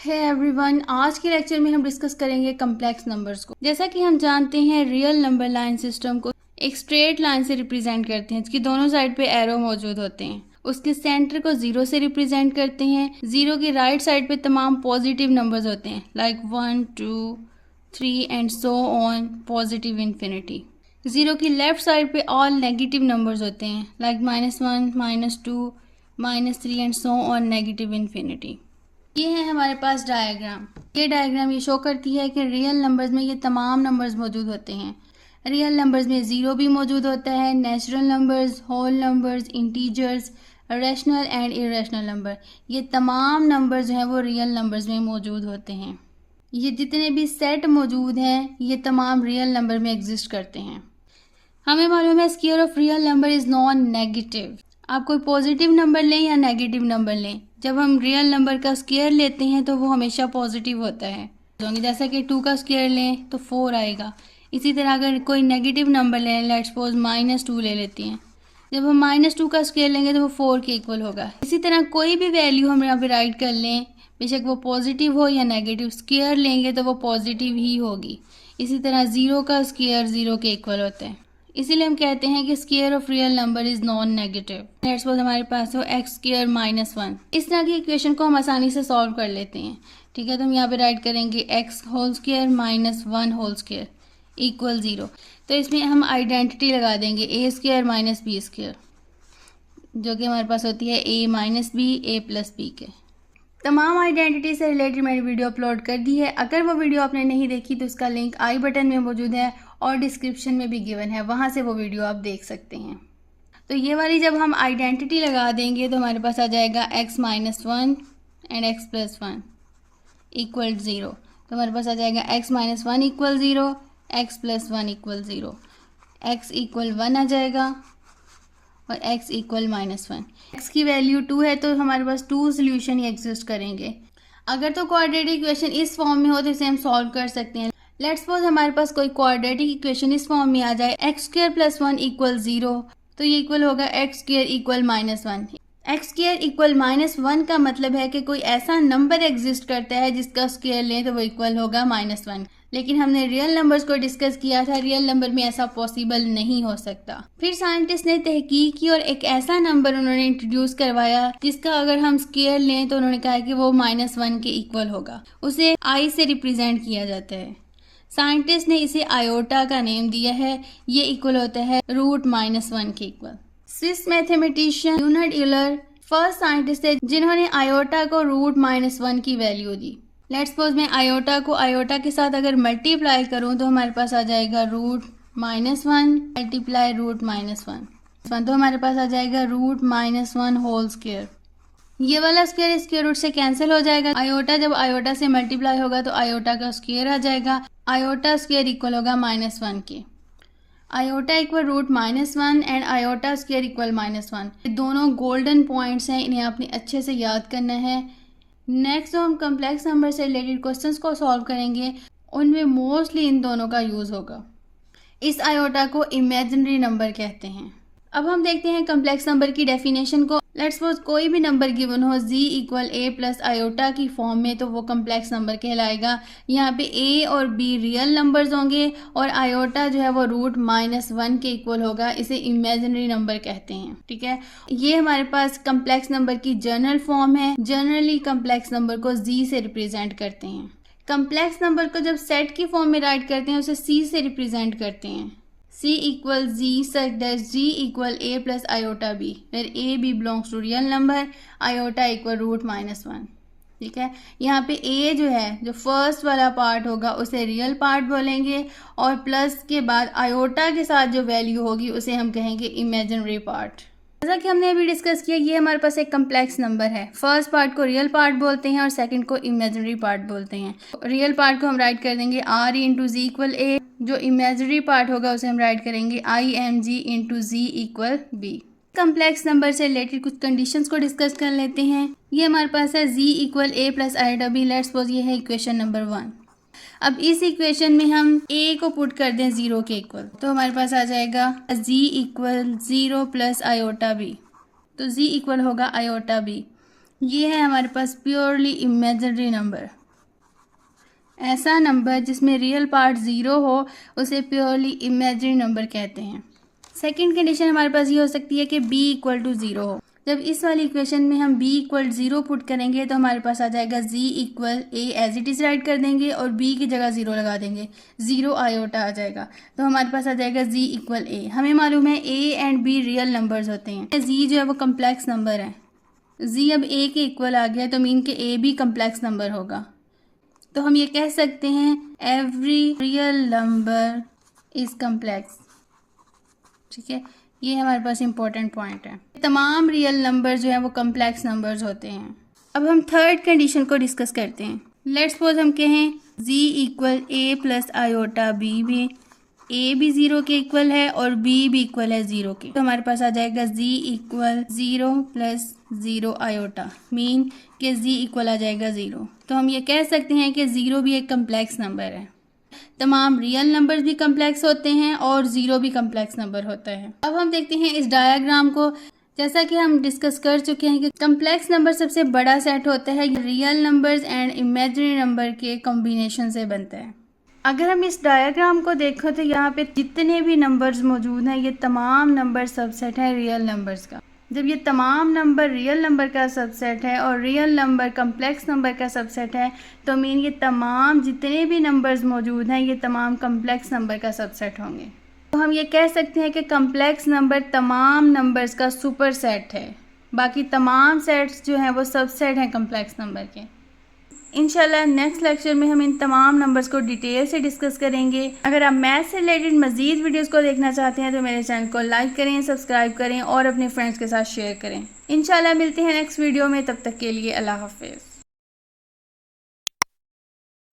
है एवरीवन, आज के लेक्चर में हम डिस्कस करेंगे कम्प्लेक्स नंबर्स को। जैसा कि हम जानते हैं रियल नंबर लाइन सिस्टम को एक स्ट्रेट लाइन से रिप्रेजेंट करते हैं जिसकी दोनों साइड पे एरो मौजूद होते हैं। उसके सेंटर को 0 से रिप्रेजेंट करते हैं। 0 की राइट साइड पे तमाम पॉजिटिव नंबर्स होते हैं like 1, 2, 3 and so on positive infinity. 0 की लेफ्ट साइड पे ऑल नेगेटिव नंबर्स होते हैं like -1, -2, -3 and so on negative infinity. ये है हमारे पास डायग्राम। ये डायग्राम ये शो करती है कि रियल नंबर्स में ये तमाम नंबर्स मौजूद होते हैं। रियल नंबर्स में 0 भी मौजूद होता है, natural numbers, whole numbers, integers, rational and irrational number, ये तमाम नंबर्स जो हैं वो रियल नंबर्स में मौजूद होते हैं। ये जितने भी सेट मौजूद हैं ये तमाम रियल नंबर में एग्जिस्ट करते हैं। हमें मालूम है square of real number is non negative. आप कोई पॉजिटिव नंबर लें या नेगेटिव नंबर लें, जब हम रियल नंबर का स्क्वायर लेते हैं तो वो हमेशा पॉजिटिव होता है। जैसा कि 2 का स्क्वायर लें तो 4 आएगा। इसी तरह अगर कोई नेगेटिव नंबर लें, लेट्स सपोज -2 ले लेते हैं, जब हम -2 का स्क्वायर लेंगे तो वो 4 के इक्वल होगा। इसी तरह कोई भी वैल्यू हम यहाँ पे राइट कर लें, बेशक वो पॉजिटिव हो या नेगेटिव, स्क्वायर लेंगे तो वो पॉजिटिव ही होगी। इसी तरह 0 का स्क्वायर 0 के इक्वल होता है, इसीलिए हम कहते हैं कि square of real number is non negative. Let's suppose हमारे पास हो x² -1। इस तरह की इक्वेशन को हम आसानी से सॉल्व कर लेते हैं। ठीक है, तो हम यहाँ पे राइट करेंगे x² -1² इक्वल 0। तो इसमें हम आइडेंटिटी लगा देंगे a² - b², जो कि हमारे पास होती है a - b a+b के। तमाम आइडेंटिटी से रिलेटेड मैंने वीडियो अपलोड कर दी है। अगर वो वीडियो आपने नहीं देखी तो उसका लिंक आई बटन में मौजूद है और डिस्क्रिप्शन में भी गिवन है, वहाँ से वो वीडियो आप देख सकते हैं। तो ये वाली जब हम आइडेंटिटी लगा देंगे तो हमारे पास आ जाएगा x - 1 एंड x+1 इक्वल 0। तो हमारे पास आ जाएगा x - 1 equal 0, x+1 equal 0, x equal 1 आ जाएगा और x इक्वल -1। x की वैल्यू 2 है तो हमारे पास 2 सोल्यूशन ही एग्जिस्ट करेंगे। अगर तो क्वाड्रेटिक इक्वेशन इस फॉर्म में हो तो इसे हम सॉल्व कर सकते हैं। लेट्स सपोज हमारे पास कोई क्वाड्रेटिक इक्वेशन इस फॉर्म में आ जाए x² + 1 इक्वल 0, तो ये इक्वल होगा x² इक्वल -1। x² इक्वल -1 का मतलब है कि कोई ऐसा नंबर एग्जिस्ट करता है जिसका स्क्वायर लें तो वो इक्वल होगा -1। लेकिन हमने रियल नंबर्स को डिस्कस किया था, रियल नंबर में ऐसा पॉसिबल नहीं हो सकता। फिर साइंटिस्ट ने तहकीक की और एक ऐसा नंबर उन्होंने इंट्रोड्यूस करवाया जिसका अगर हम स्क्वायर लें तो उन्होंने कहा कि वो -1 के इक्वल होगा। उसे i से रिप्रेजेंट किया जाता है। साइंटिस्ट ने इसे आयोटा का नेम दिया है। ये इक्वल होता है √-1 के equal. Swiss mathematician Leonard Euler first scientist थे जिन्होंने आयोटा को √-1 की वैल्यू दी। लेट्स सपोज मैं आयोटा को आयोटा के साथ अगर मल्टीप्लाई करूं तो हमारे पास आ जाएगा √-1 मल्टीप्लाई √-1, तो हमारे पास आ जाएगा √-1 होल स्क्वायर। ये वाला स्क्वायर स्क्वायर रूट से कैंसिल हो जाएगा। आयोटा जब आयोटा से मल्टीप्लाई होगा तो आयोटा का स्क्वायर आ जाएगा। आयोटा स्क्वायर इक्वल होगा -1 के। Iota equal √-1 and iota square equal -1। ये दोनों गोल्डन पॉइंट्स हैं, इन्हें आपने अच्छे से याद करना है। नेक्स्ट जो हम कम्प्लेक्स नंबर से रिलेटेड क्वेश्चंस को सॉल्व करेंगे उनमें मोस्टली इन दोनों का यूज़ होगा। इस आयोटा को इमेजिनरी नंबर कहते हैं। अब हम देखते हैं कम्प्लेक्स नंबर की डेफिनेशन को। लेट्स सपोज कोई भी नंबर गिवन हो z equal a plus iota की फॉर्म में तो वो कम्प्लेक्स नंबर कहलाएगा। यहाँ पे a और b रियल नंबर्स होंगे और आयोटा जो है वो √-1 के इक्वल होगा। इसे इमेजिनरी नंबर कहते हैं। ठीक है, ये हमारे पास कम्प्लेक्स नंबर की जनरल फॉर्म है। जनरली कम्प्लेक्स नंबर को z से रिप्रेजेंट करते हैं। कम्प्लेक्स नंबर को जब सेट की फॉर्म में राइट करते हैं उसे c से रिप्रेजेंट करते हैं। C equal z such that g equal a plus iota b, where a b belongs to real number, iota equal √-1। ठीक है, यहाँ पे a जो है जो फर्स्ट वाला पार्ट होगा उसे रियल पार्ट बोलेंगे और प्लस के बाद आयोटा के साथ जो वैल्यू होगी उसे हम कहेंगे इमेजिनरी पार्ट। जैसा कि हमने अभी डिस्कस किया, ये हमारे पास एक कम्प्लेक्स नंबर है। फर्स्ट पार्ट को रियल पार्ट बोलते हैं और सेकंड को इमेजिनरी पार्ट बोलते हैं। रियल पार्ट को हम राइट कर देंगे r into z equal a, जो इमेजिनरी पार्ट होगा उसे हम राइट करेंगे img into z equal b। Complex number से रिलेटेड कुछ कंडीशंस को डिस्कस कर लेते हैं। ये हमारे पास है z equal a plus iota b। Let's suppose ये है इक्वेशन नंबर 1। अब इस इक्वेशन में हम a को पुट कर दें 0 के इक्वल, तो हमारे पास आ जाएगा z equal 0 plus iota b। तो z इक्वल होगा आयोटा b। ये है हमारे पास प्योरली इमेजिनरी नंबर। ऐसा नंबर जिसमें रियल पार्ट 0 हो उसे प्योरली इमेजिनरी नंबर कहते हैं। सेकंड कंडीशन हमारे पास ये हो सकती है कि b इक्वल टू 0 हो। जब इस वाली इक्वेशन में हम b इक्वल 0 पुट करेंगे तो हमारे पास आ जाएगा z equal a as it is write कर देंगे और b की जगह 0 लगा देंगे, 0 आयोटा आ जाएगा, तो हमारे पास आ जाएगा z इक्वल a। हमें मालूम है a and b real numbers होते हैं, z जो है वो कम्प्लेक्स नंबर है, z अब a के इक्वल आ गया तो मीन के a भी कम्प्लेक्स नंबर होगा। तो हम ये कह सकते हैं every real number is complex. ठीक है, ये हमारे पास इंपॉर्टेंट पॉइंट है। तमाम रियल नंबर जो है वो कम्प्लेक्स नंबर्स होते हैं। अब हम थर्ड कंडीशन को डिस्कस करते हैं। लेट्स सपोज हम कहें z equal a plus iota b भी, a भी 0 के इक्वल है और b भी इक्वल है 0 के, तो हमारे पास आ जाएगा z equal 0 plus 0 iota, mean कि z इक्वल आ जाएगा 0। तो हम ये कह सकते हैं कि 0 भी एक कम्प्लेक्स नंबर है। तमाम रियल नंबर्स भी कम्प्लेक्स होते हैं और 0 भी कम्प्लेक्स नंबर होता है। अब हम देखते हैं इस डायग्राम को। जैसा कि हम डिस्कस कर चुके हैं कि कम्प्लेक्स नंबर सबसे बड़ा सेट होता है, real numbers and imaginary number के कॉम्बिनेशन से बनता है। अगर हम इस डायग्राम को देखें तो यहाँ पे जितने भी नंबर्स मौजूद हैं ये तमाम नंबर सबसेट है रियल नंबर्स का। जब ये तमाम नंबर रियल नंबर का सबसेट है और रियल नंबर कम्प्लेक्स नंबर का सबसेट है तो मीन ये तमाम जितने भी नंबर्स मौजूद हैं ये तमाम कम्प्लेक्स नंबर का सबसेट होंगे। तो हम ये कह सकते हैं कि कम्प्लेक्स नंबर तमाम नंबर्स का सुपर सेट है, बाकी तमाम सेट्स जो हैं वो सबसेट हैं कम्प्लेक्स नंबर के। इंशाल्लाह नेक्स्ट लेक्चर में हम इन तमाम नंबर्स को डिटेल से डिस्कस करेंगे। अगर आप मैथ से रिलेटेड मज़ीद वीडियोस को देखना चाहते हैं तो मेरे चैनल को लाइक करें, सब्सक्राइब करें और अपने फ्रेंड्स के साथ शेयर करें। इंशाल्लाह मिलते हैं नेक्स्ट वीडियो में, तब तक के लिए अल्लाह हाफिज़।